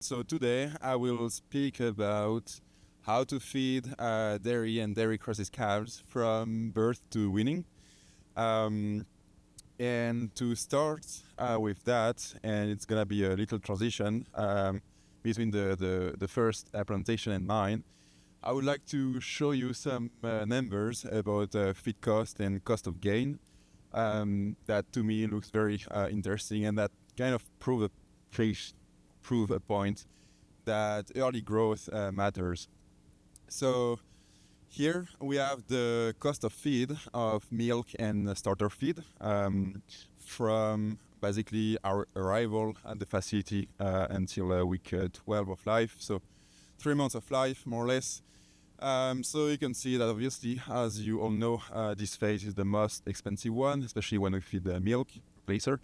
So today I will speak about how to feed dairy and dairy crosses calves from birth to weaning. Um, and to start with that, and it's gonna be a little transition between the first presentation and mine. I would like to show you some numbers about feed cost and cost of gain. That to me looks very interesting, and that kind of prove a point that early growth matters. So here we have the cost of feed of milk and starter feed from basically our arrival at the facility until week 12 of life. So 3 months of life, more or less. So you can see that obviously, as you all know, this phase is the most expensive one, especially when we feed the milk replacer.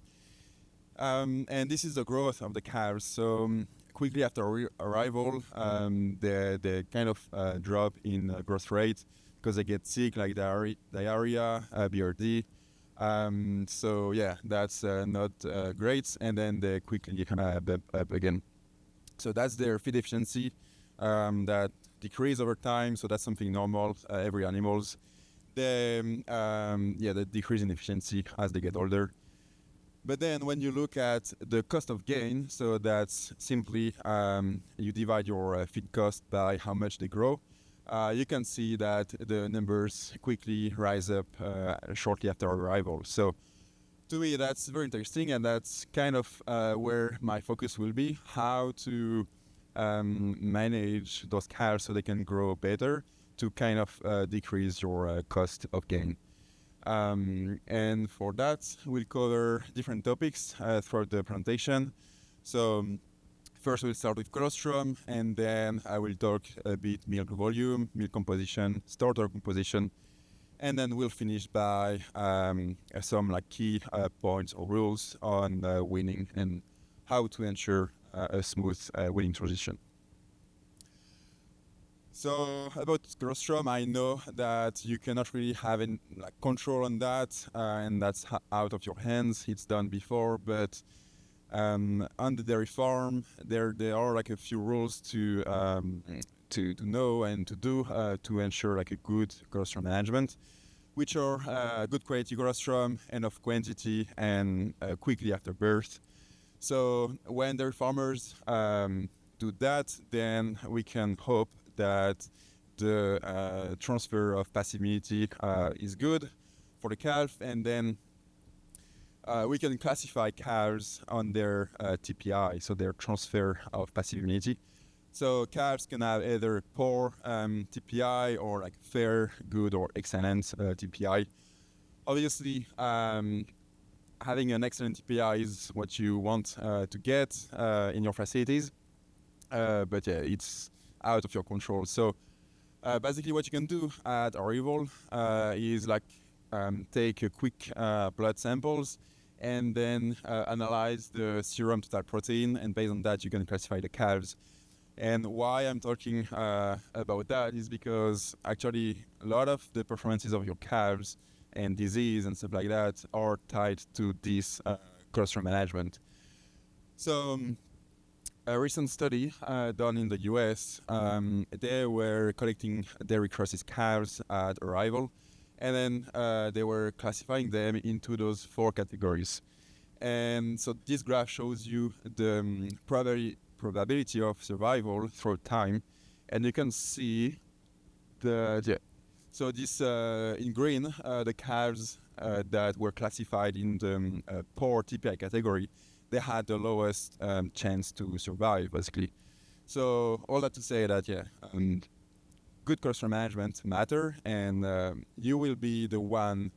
And this is the growth of the calves. So quickly after arrival, they kind of drop in growth rate because they get sick, like diarrhea, BRD. So yeah, that's not great. And then they quickly bump up again. So that's their feed efficiency that decrease over time. So that's something normal. Every animals, they decrease in efficiency as they get older. But then when you look at the cost of gain, so that's simply you divide your feed cost by how much they grow. You can see that the numbers quickly rise up shortly after arrival. So to me, that's very interesting, and that's kind of where my focus will be, how to manage those calves so they can grow better to kind of decrease your cost of gain. And for that, we'll cover different topics throughout the presentation. So first we'll start with colostrum, and then I will talk a bit milk volume, milk composition, starter composition, and then we'll finish by some key points or rules on weaning and how to ensure a smooth weaning transition. So about colostrum, I know that you cannot really have any control on that, and that's out of your hands. It's done before, but on the dairy farm, there are a few rules to know and to do to ensure a good colostrum management, which are good quality colostrum, enough quantity, and quickly after birth. So when dairy farmers do that, then we can hope that the transfer of passive immunity is good for the calf, and then we can classify calves on their TPI, so their transfer of passive immunity. So calves can have either poor TPI or fair, good, or excellent TPI. Obviously, having an excellent TPI is what you want to get in your facilities, but yeah, it's out of your control. So basically what you can do at arrival is take a quick blood samples and then analyze the serum total protein, and based on that you can classify the calves. And why I'm talking about that is because actually a lot of the performances of your calves and disease and stuff like that are tied to this colostrum management. So a recent study done in the US, they were collecting dairy crosses calves at arrival, and then they were classifying them into those 4 categories. And so this graph shows you the probability of survival through time, and you can see so this in green, the calves that were classified in the poor TPI category, they had the lowest chance to survive, basically. So all that to say that, good colostrum management matter, and you will be the one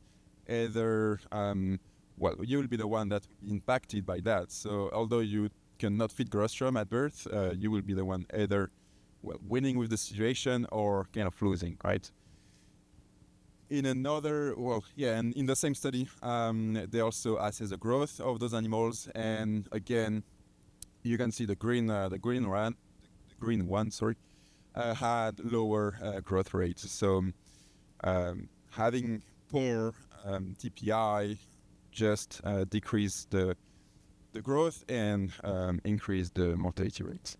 you will be the one that impacted by that. So although you cannot feed colostrum at birth, you will be the one either winning with the situation or kind of losing, right? In another, and in the same study, they also assess the growth of those animals, and again, you can see the green one, had lower growth rates. So having poor TPI just decrease the growth and increase the mortality rate.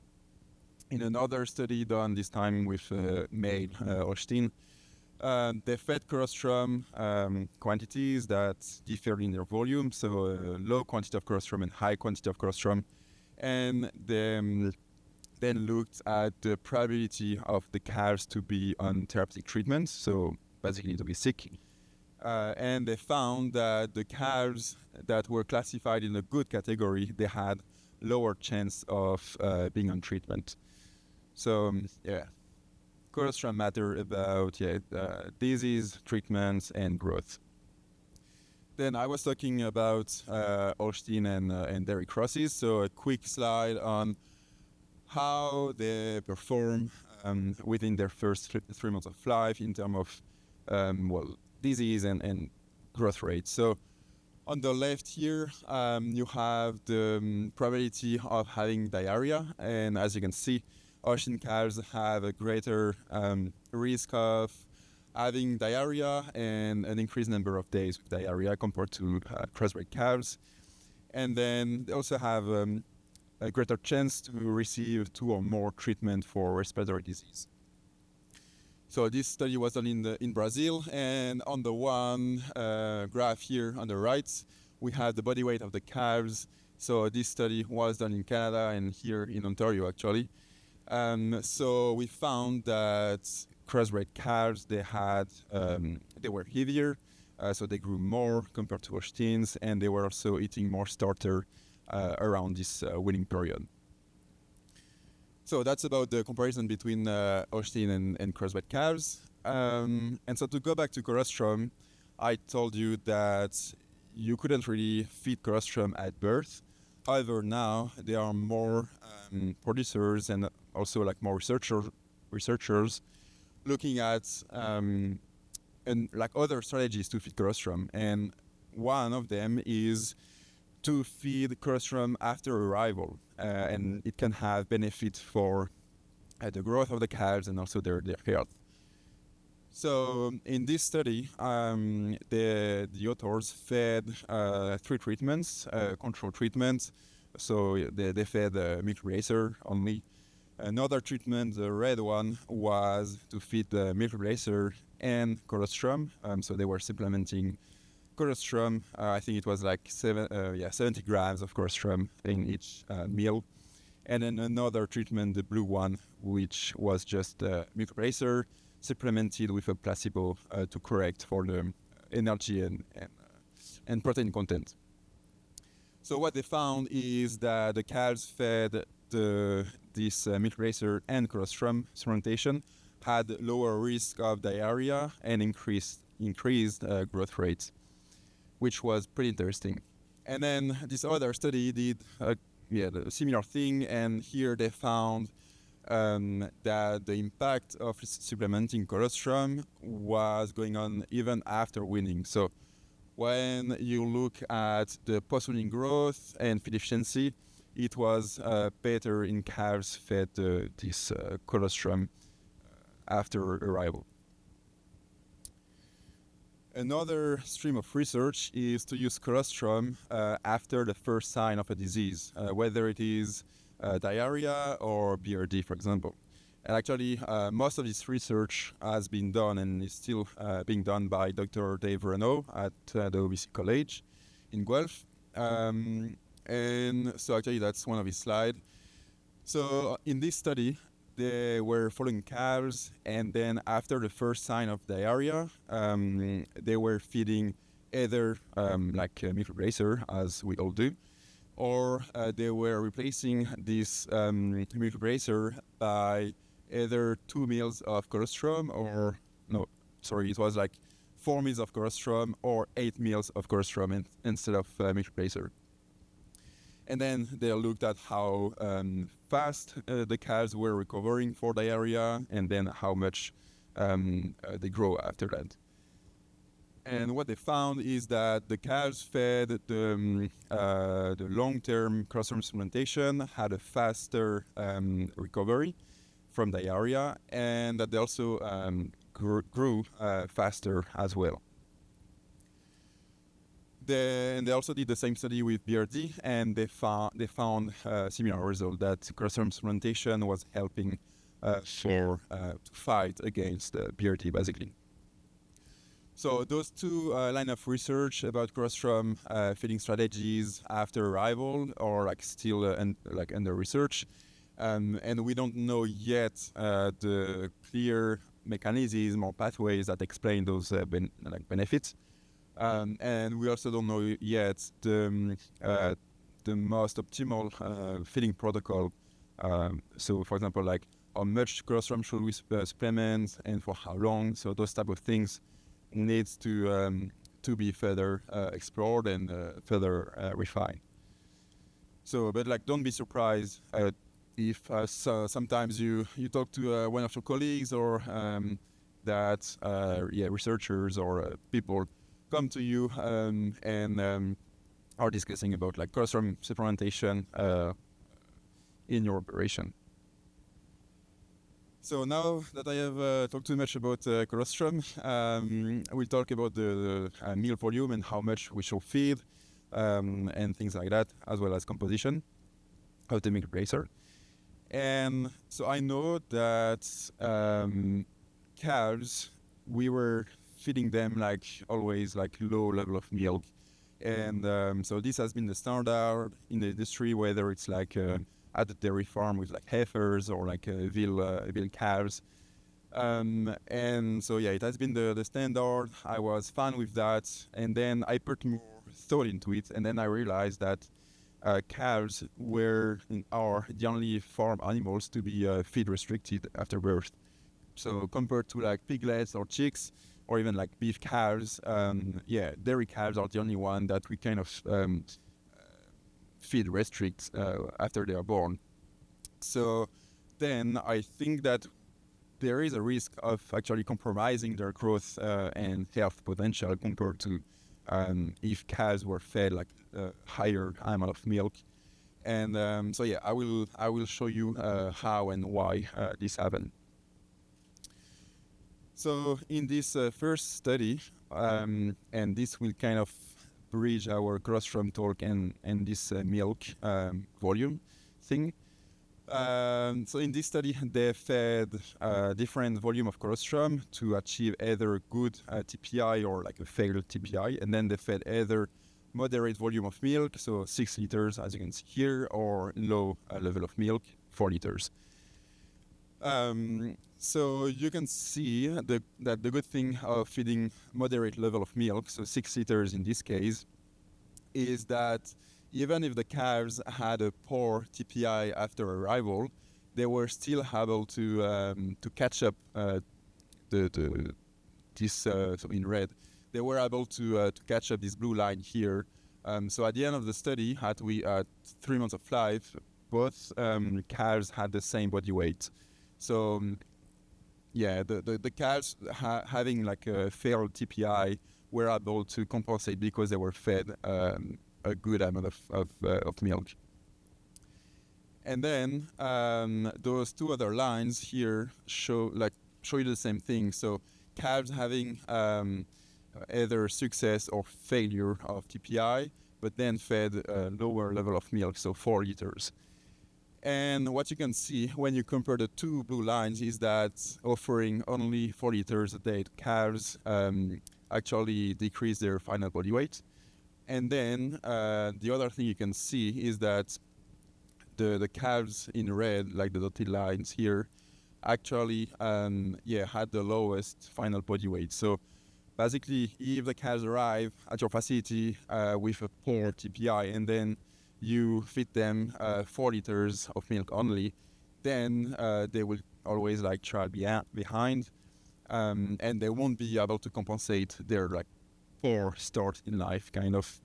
in another study done this time with male Holstein, they fed colostrum quantities that differed in their volume, so low quantity of colostrum and high quantity of colostrum, and then looked at the probability of the calves to be on therapeutic treatment, so basically to be sick. And they found that the calves that were classified in a good category, they had lower chance of being on treatment. So colostrum matter about disease, treatments, and growth. Then I was talking about Holstein and dairy crosses. So a quick slide on how they perform within their first 3 months of life in terms of disease and growth rate. So on the left here, you have the probability of having diarrhea, and as you can see, Holstein calves have a greater risk of having diarrhea and an increased number of days with diarrhea compared to crossbred calves. And then they also have a greater chance to receive 2 or more treatment for respiratory disease. So this study was done in Brazil, and on the one graph here on the right, we have the body weight of the calves. So this study was done in Canada and here in Ontario, actually. So we found that crossbred calves, they were heavier, so they grew more compared to Holsteins, and they were also eating more starter around this weaning period. So that's about the comparison between Holstein and crossbred calves. And so to go back to colostrum, I told you that you couldn't really feed colostrum at birth. However, now there are more producers and also like more researchers looking at and like other strategies to feed colostrum. And one of them is to feed colostrum after arrival, and it can have benefit for the growth of the calves and also their health. So in this study, the authors fed 3 treatments, control treatments. So they fed milk racer only. Another treatment, the red one, was to feed the milk racer and colostrum. So they were supplementing colostrum. I think it was like 70 grams of colostrum in each meal. And then another treatment, the blue one, which was just milk racer supplemented with a placebo to correct for the energy and protein content. So what they found is that the calves fed this milk racer and colostrum supplementation had lower risk of diarrhea and increased growth rates, which was pretty interesting. And then this other study did a similar thing, and here they found that the impact of supplementing colostrum was going on even after weaning. So when you look at the post-weaning growth and feed efficiency, it was better in calves fed this colostrum after arrival. Another stream of research is to use colostrum after the first sign of a disease, whether it is diarrhea or BRD, for example. And actually, most of this research has been done and is still being done by Dr. Dave Renaud at the OBC College in Guelph. And so actually, that's one of his slides. So in this study, they were following calves, and then after the first sign of diarrhea, they were feeding either like a milk replacer, as we all do, or they were replacing this milk replacer by either 2 meals of colostrum it was like 4 meals of colostrum or 8 meals of colostrum instead of milk replacer. And then they looked at how fast the calves were recovering for diarrhea, and then how much they grow after that. And what they found is that the calves fed the long-term colostrum supplementation had a faster recovery from diarrhea, and that they also grew faster as well. They also did the same study with BRD, and they found similar result that colostrum supplementation was helping to fight against BRD basically. So those two line of research about colostrum feeding strategies after arrival are like still under research, and we don't know yet the clear mechanism or pathways that explain those benefits. And we also don't know yet the most optimal feeding protocol. So, for example, like how much colostrum should we supplement and for how long? So those type of things needs to be further explored and further refined. So, but like, don't be surprised if sometimes you talk to one of your colleagues or researchers or people come to you and are discussing about like colostrum supplementation in your operation. So now that I have talked too much about colostrum, we'll talk about the meal volume and how much we should feed and things like that, as well as composition of the milk replacer. And so I know that calves, we were feeding them like always like low level of milk. And so this has been the standard in the industry, whether it's like at the dairy farm with like heifers or like veal calves. And so yeah, it has been the standard. I was fine with that. And then I put more thought into it. And then I realized that calves are the only farm animals to be feed restricted after birth. So compared to like piglets or chicks, or even like beef calves, dairy calves are the only one that we kind of feed restrict after they are born. So then I think that there is a risk of actually compromising their growth and health potential compared to if calves were fed like a higher amount of milk. And I will show you how and why this happened. So in this first study, and this will kind of bridge our colostrum talk and this milk volume thing. So in this study, they fed different volume of colostrum to achieve either good TPI or like a failed TPI, and then they fed either moderate volume of milk, so 6 liters as you can see here, or low level of milk, 4 liters. So you can see that the good thing of feeding moderate level of milk, so 6 liters in this case, is that even if the calves had a poor TPI after arrival, they were still able to catch up so in red, they were able to catch up this blue line here. So at the end of the study, at 3 months of life, both calves had the same body weight. So the calves having like a failed TPI were able to compensate because they were fed a good amount of milk. And then those two other lines here show you the same thing. So calves having either success or failure of TPI, but then fed a lower level of milk, so 4 liters. And what you can see when you compare the two blue lines is that offering only 4 liters a day to calves actually decrease their final body weight. And then the other thing you can see is that the calves in red, like the dotted lines here, actually had the lowest final body weight. So basically, if the calves arrive at your facility with a poor TPI and then you feed them 4 liters of milk only, then they will always like try behind, and they won't be able to compensate their like poor start in life, kind of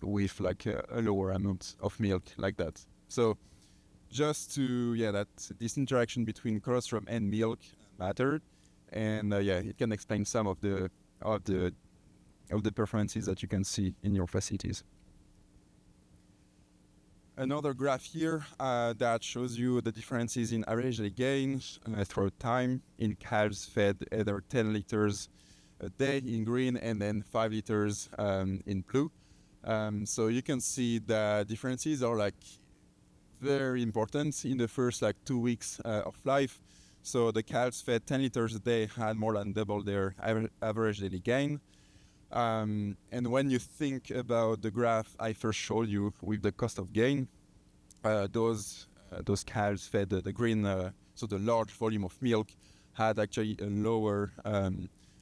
with like a lower amount of milk like that. So just to that this interaction between colostrum and milk mattered, and it can explain some of the performances that you can see in your facilities. Another graph here that shows you the differences in average daily gains throughout time in calves fed either 10 liters a day in green, and then 5 liters in blue. So you can see the differences are like very important in the first like 2 weeks of life. So the calves fed 10 liters a day had more than double their average daily gain. And when you think about the graph I first showed you with the cost of gain, those calves fed the green, so the large volume of milk had actually a lower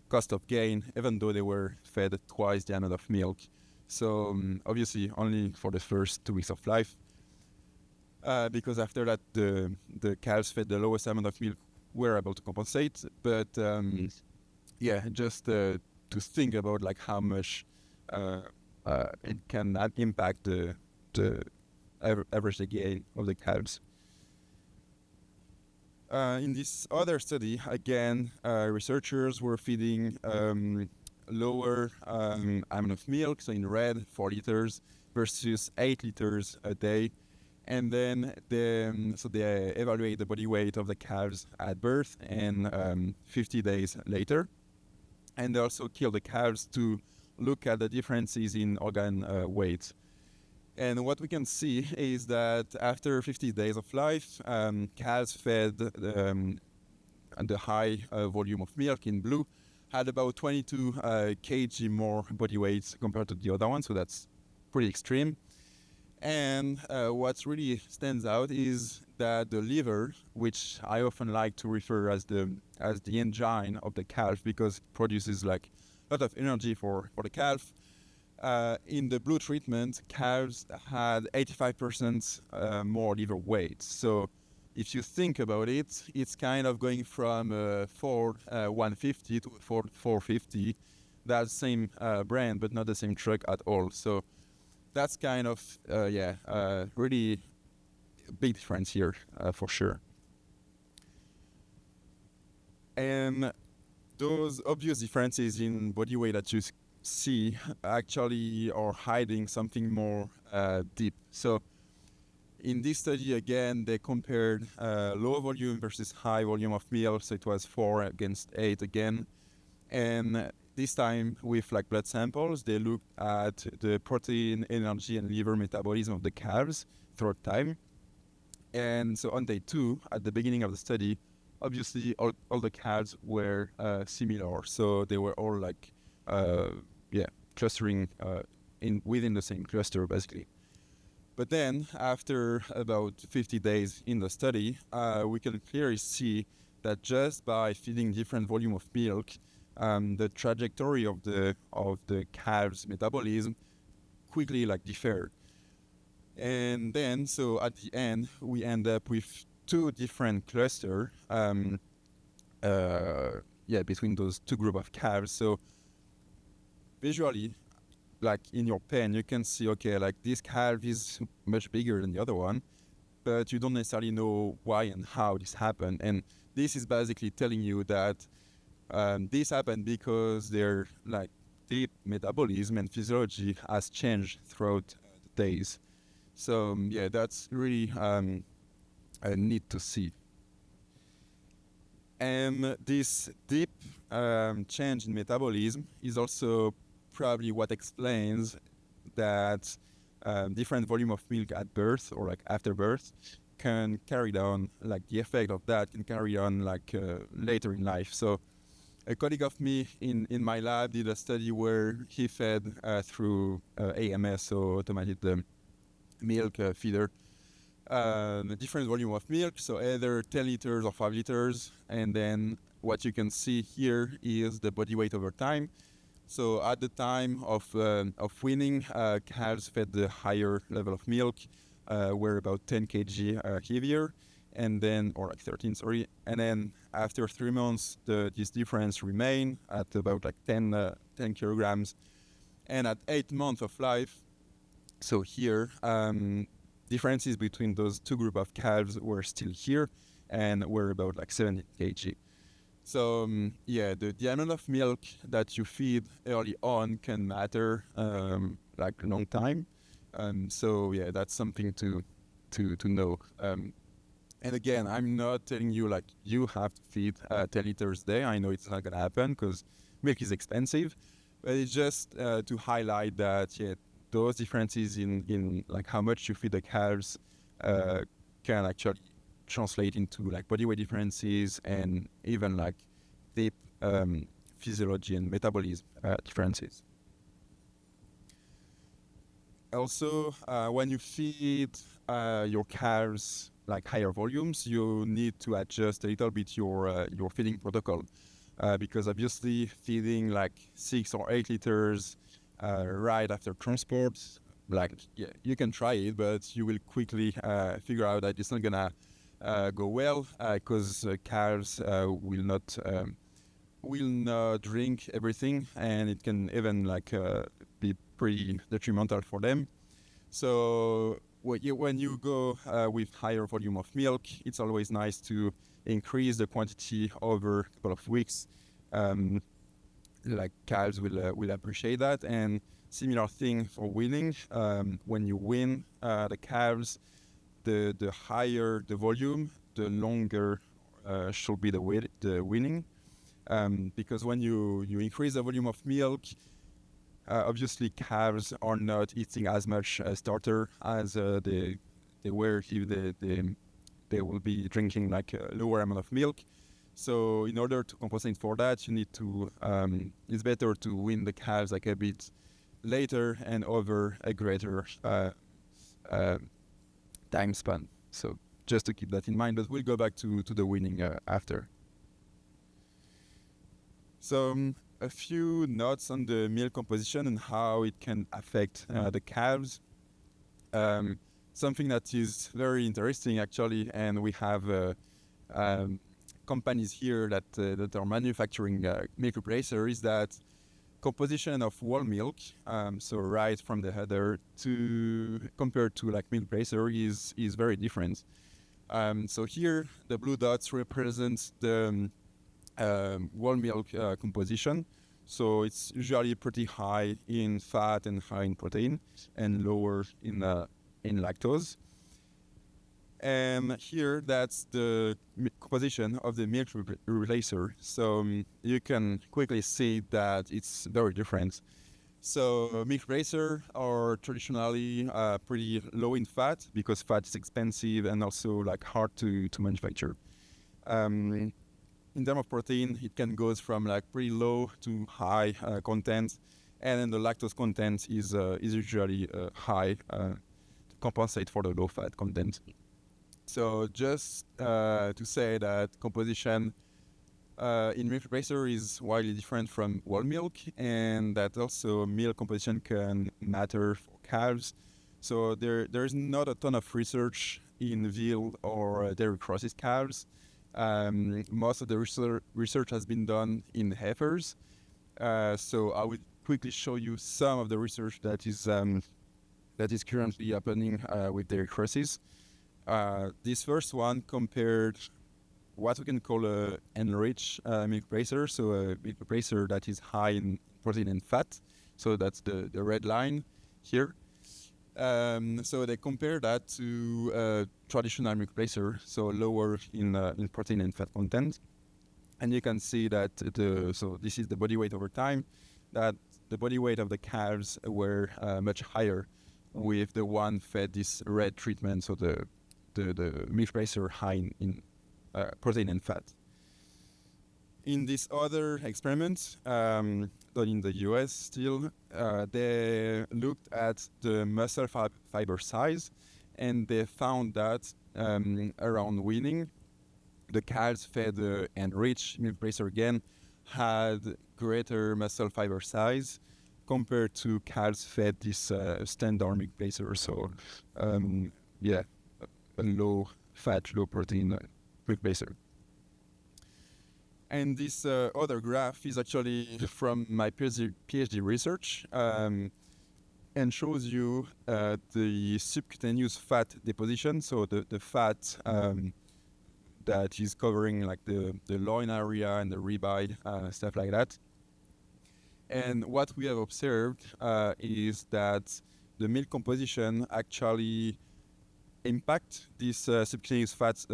cost of gain, even though they were fed twice the amount of milk. So obviously only for the first 2 weeks of life, because after that the calves fed the lowest amount of milk were able to compensate. But just to think about like how much it can impact the average gain of the calves. In this other study, again, researchers were feeding lower amount of milk, so in red, 4 liters versus 8 liters a day. And then they evaluate the body weight of the calves at birth and 50 days later. And they also kill the calves to look at the differences in organ weight. And what we can see is that after 50 days of life, calves fed the high volume of milk in blue had about 22 kg more body weight compared to the other one, so that's pretty extreme. And what really stands out is that the liver, which I often like to refer as the engine of the calf because it produces like a lot of energy for the calf. In the blue treatment, calves had 85% more liver weight. So if you think about it, it's kind of going from a Ford 150 to a Ford 450. That's the same brand, but not the same truck at all. So that's kind of, really big difference here for sure. And those obvious differences in body weight that you see actually are hiding something more deep. So in this study, again, they compared low volume versus high volume of milk. So it was 4 against 8 again. And this time with like blood samples, they looked at the protein, energy, and liver metabolism of the calves throughout time. And so on day 2, at the beginning of the study, obviously all the calves were similar. So they were all like, clustering within the same cluster, basically. But then, after about 50 days in the study, we can clearly see that just by feeding different volume of milk, the trajectory of the calves' metabolism quickly like differed. And then, so at the end, we end up with 2 different clusters between those 2 groups of calves. So visually, like in your pen, you can see, okay, like this calf is much bigger than the other one, but you don't necessarily know why and how this happened. And this is basically telling you that this happened because their like deep metabolism and physiology has changed throughout the days. So that's really neat to see. And this deep change in metabolism is also probably what explains that different volume of milk at birth or like after birth can carry on, like the effect of that can carry on like later in life. So a colleague of me in my lab did a study where he fed through AMS, so automated milk feeder, a different volume of milk, so either 10 liters or 5 liters. And then what you can see here is the body weight over time. So at the time of weaning, calves fed the higher level of milk, were about 10 kg heavier, and then, or like 13, sorry. And then after 3 months, this difference remained at about like 10 kilograms. And at 8 months of life, so here, differences between those 2 groups of calves were still here and were about like 70 kg. So the amount of milk that you feed early on can matter like a long time. So that's something to know. And again, I'm not telling you like you have to feed 10 liters a day. I know it's not gonna happen because milk is expensive. But it's just to highlight that those differences in like how much you feed the calves can actually translate into like body weight differences and even like deep physiology and metabolism differences. Also, when you feed your calves like higher volumes, you need to adjust a little bit your feeding protocol because obviously feeding like 6 or 8 liters right after transport, like you can try it, but you will quickly figure out that it's not gonna go well because calves will not drink everything, and it can even like be pretty detrimental for them. So when you go with higher volume of milk, it's always nice to increase the quantity over a couple of weeks. Like calves will appreciate that. And similar thing for weaning. When you wean the calves, the higher the volume, the longer should be the weaning. Because when you increase the volume of milk, obviously calves are not eating as much starter as they were if they will be drinking like a lower amount of milk. So in order to compensate for that, you need to it's better to wean the calves like a bit later and over a greater time span. So just to keep that in mind, but we'll go back to the weaning after. So a few notes on the milk composition and how it can affect the calves. Something that is very interesting actually, and we have companies here that are manufacturing milk replacer, is that composition of whole milk, so right from the header to compared to like milk replacer is very different. So here the blue dots represent the whole milk composition. So it's usually pretty high in fat and high in protein, and lower in lactose. And here that's the composition of the milk replacer. So you can quickly see that it's very different. So milk replacer are traditionally pretty low in fat because fat is expensive and also like hard to manufacture. In terms of protein, it can go from like pretty low to high content, and then the lactose content is usually high to compensate for the low fat content. So just to say that composition in milk replacer is widely different from whole milk, and that also milk composition can matter for calves. So there's not a ton of research in veal or dairy crosses calves. Most of the research has been done in heifers. So I will quickly show you some of the research that is currently happening with dairy crosses. This first one compared what we can call a enriched milk replacer, so a milk replacer that is high in protein and fat. So that's the red line here. So they compare that to traditional milk replacer, so lower in protein and fat content. And you can see that so this is the body weight over time, that the body weight of the calves were much higher with the one fed this red treatment, so the milk replacer high in protein and fat. In this other experiment done in the US still, they looked at the muscle fiber size, and they found that around weaning, the calves fed enriched milk replacer again had greater muscle fiber size compared to calves fed this standard milk replacer. So a low fat, low protein milk replacer. And this other graph is actually from my PhD research and shows you the subcutaneous fat deposition, so the fat that is covering like the loin area and the ribeye, stuff like that. And what we have observed is that the milk composition actually impact this subcutaneous fat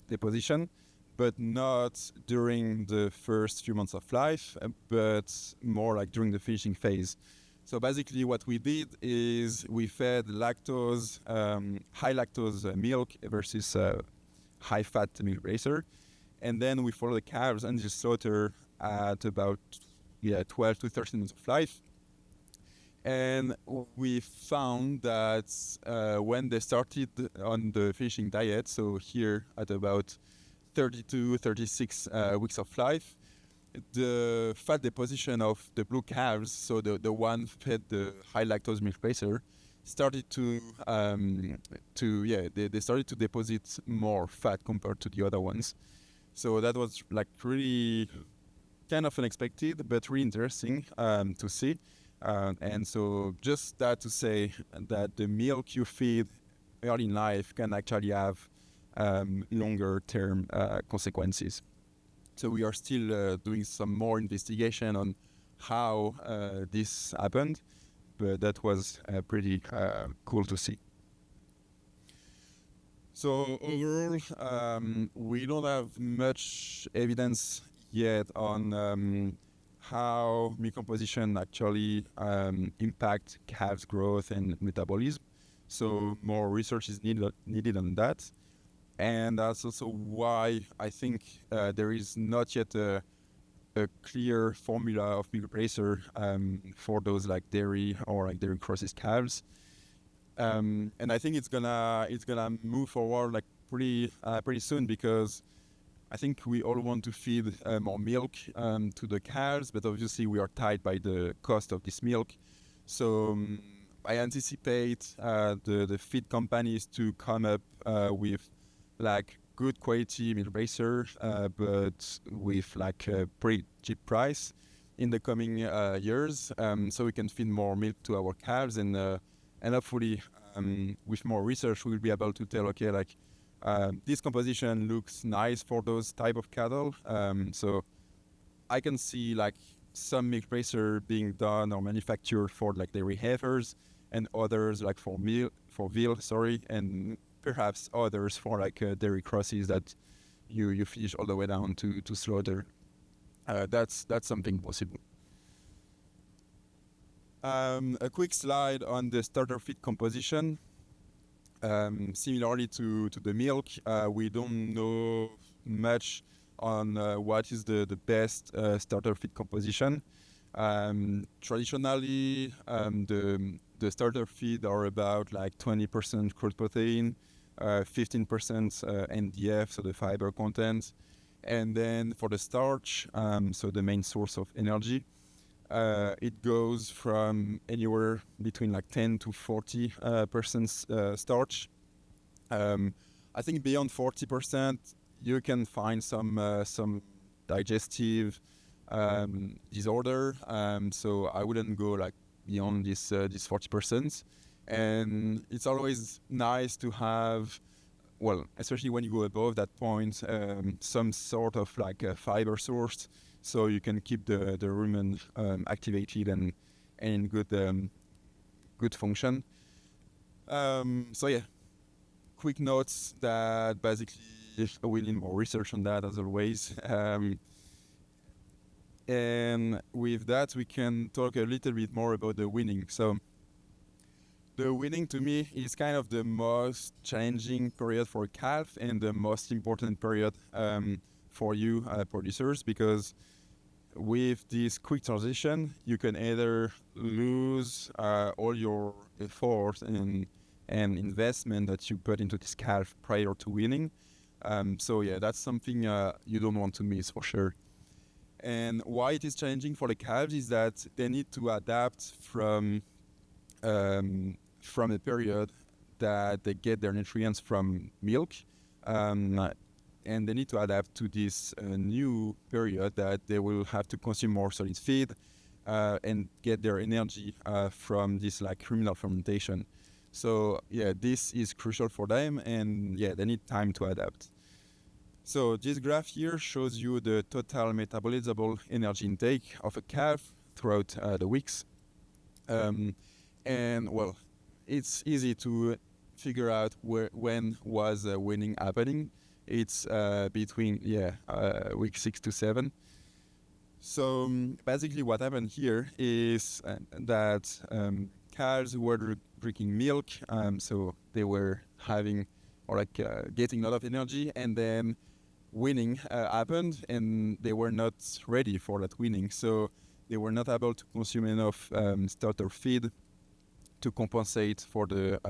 deposition, but not during the first few months of life, but more like during the finishing phase. So basically what we did is we fed lactose, high lactose milk versus high fat milk racer. And then we follow the calves until slaughter at about 12 to 13 months of life. And we found that when they started on the finishing diet, so here at about 32, 36 weeks of life, the fat deposition of the blue calves, so the one fed the high lactose milk racer, started they started to deposit more fat compared to the other ones. So that was like really kind of unexpected, but really interesting to see. And so just that to say that the milk you feed early in life can actually have longer term consequences. So we are still doing some more investigation on how this happened, but that was pretty cool to see. So overall, we don't have much evidence yet on how milk composition actually impact calves' growth and metabolism. So more research is needed on that. And that's also why I think there is not yet a clear formula of milk racer for those like dairy or like dairy crosses calves. And I think it's gonna move forward like pretty soon, because I think we all want to feed more milk to the calves, but obviously we are tied by the cost of this milk. So I anticipate the feed companies to come up with like good quality milk racer, but with like a pretty cheap price in the coming years, so we can feed more milk to our calves, and hopefully with more research we'll be able to tell, okay, like this composition looks nice for those type of cattle. So I can see like some milk racer being done or manufactured for like dairy heifers, and others like for veal, and perhaps others for like dairy crosses that you finish all the way down to slaughter. That's something possible. A quick slide on the starter feed composition. Similarly to the milk, we don't know much on what is the best starter feed composition. Traditionally, the starter feed are about like 20% crude protein, 15% NDF, so the fiber content, and then for the starch, so the main source of energy, it goes from anywhere between like 10 to 40% starch. I think beyond 40%, you can find some digestive disorder. So I wouldn't go like beyond this 40%. And it's always nice to have, well, especially when you go above that point, some sort of like a fiber source, so you can keep the rumen activated and in good function. So yeah, quick notes that basically we need more research on that as always. And with that, we can talk a little bit more about the weaning. So the weaning to me is kind of the most challenging period for a calf and the most important period for you producers, because with this quick transition, you can either lose all your effort and investment that you put into this calf prior to weaning. So yeah, that's something you don't want to miss for sure. And why it is challenging for the calves is that they need to adapt from a period that they get their nutrients from milk, and they need to adapt to this new period that they will have to consume more solid feed and get their energy from this like ruminal fermentation. So yeah, this is crucial for them, and yeah, they need time to adapt. So this graph here shows you the total metabolizable energy intake of a calf throughout the weeks. And well, it's easy to figure out when was weaning happening, it's between week 6 to 7. So basically what happened here is that calves were drinking milk, so they were having or getting a lot of energy, and then weaning happened, and they were not ready for that weaning, so they were not able to consume enough starter feed to compensate for the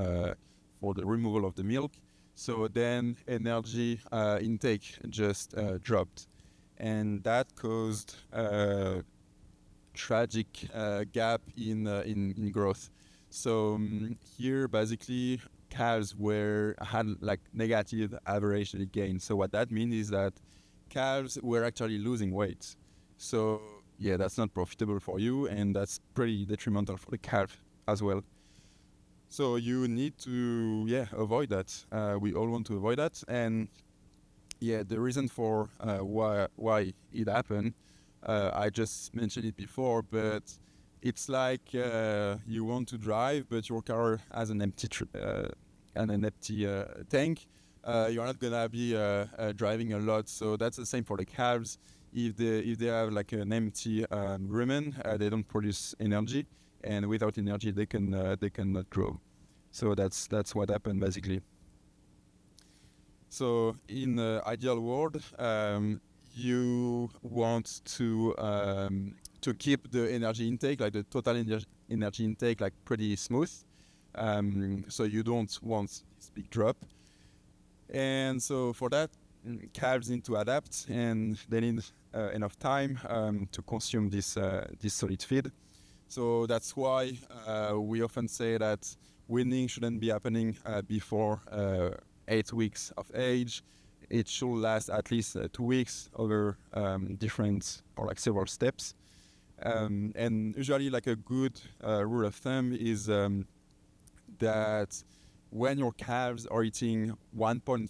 removal of the milk. So then energy intake just dropped, and that caused a tragic gap in growth. So here basically calves had like negative average gain. So what that means is that calves were actually losing weight. So yeah, that's not profitable for you, and that's pretty detrimental for the calf as well. So you need to avoid that. We all want to avoid that, and the reason for why it happened, I just mentioned it before, but it's like you want to drive, but your car has an empty tank. You're not gonna be driving a lot, so that's the same for the calves. If they have like an empty rumen, they don't produce energy, and without energy, they cannot grow. So that's what happened basically. So in the ideal world, you want to keep the energy intake, like the total energy intake, like pretty smooth. So you don't want this big drop. And so for that, calves need to adapt, and they need enough time to consume this solid feed. So that's why we often say that weaning shouldn't be happening before 8 weeks of age. It should last at least 2 weeks over different or like several steps. And usually like a good rule of thumb is that when your calves are eating 1.5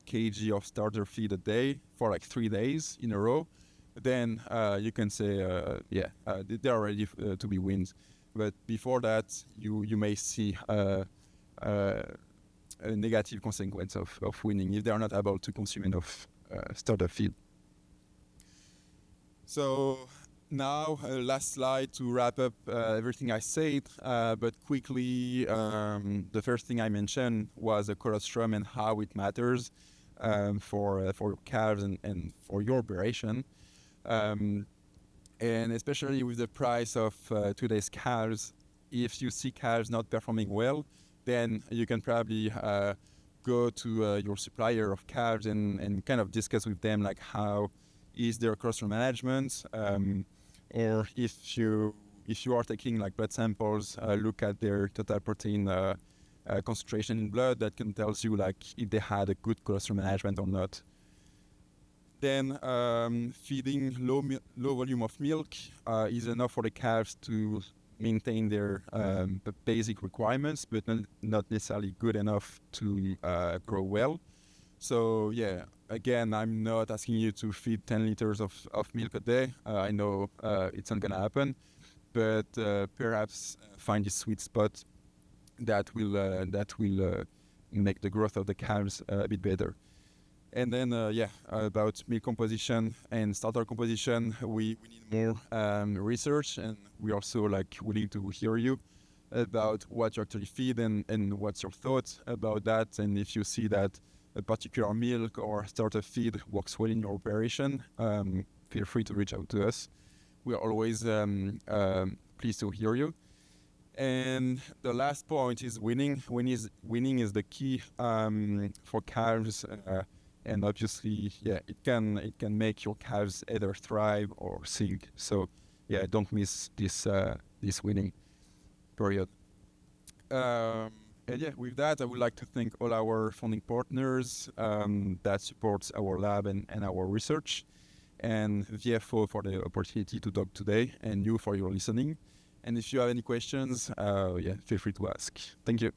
kg of starter feed a day for like 3 days in a row, then you can say, they're ready to be weaned. But before that, you may see a negative consequence of weaning if they are not able to consume enough starter feed. So now, last slide to wrap up everything I said, but quickly, the first thing I mentioned was the colostrum and how it matters for calves and for your operation. And especially with the price of today's calves, if you see calves not performing well, then you can probably go to your supplier of calves and kind of discuss with them like how is their colostrum management, or if you are taking like blood samples, look at their total protein concentration in blood. That can tell you like if they had a good colostrum management or not. Then feeding low volume of milk is enough for the calves to maintain their basic requirements, but not necessarily good enough to grow well. So yeah, again, I'm not asking you to feed 10 liters of milk a day. I know it's not gonna happen, but perhaps find a sweet spot that will make the growth of the calves a bit better. And then about milk composition and starter composition, we need more research, and we also like willing to hear you about what you actually feed and what's your thoughts about that, and if you see that a particular milk or starter feed works well in your operation, feel free to reach out to us. We are always pleased to hear you. And the last point is weaning. Weaning is the key for calves, and obviously, it can make your calves either thrive or sink. So, don't miss this weaning period. And with that, I would like to thank all our funding partners that supports our lab and our research, and VFO for the opportunity to talk today, and you for your listening. And if you have any questions, feel free to ask. Thank you.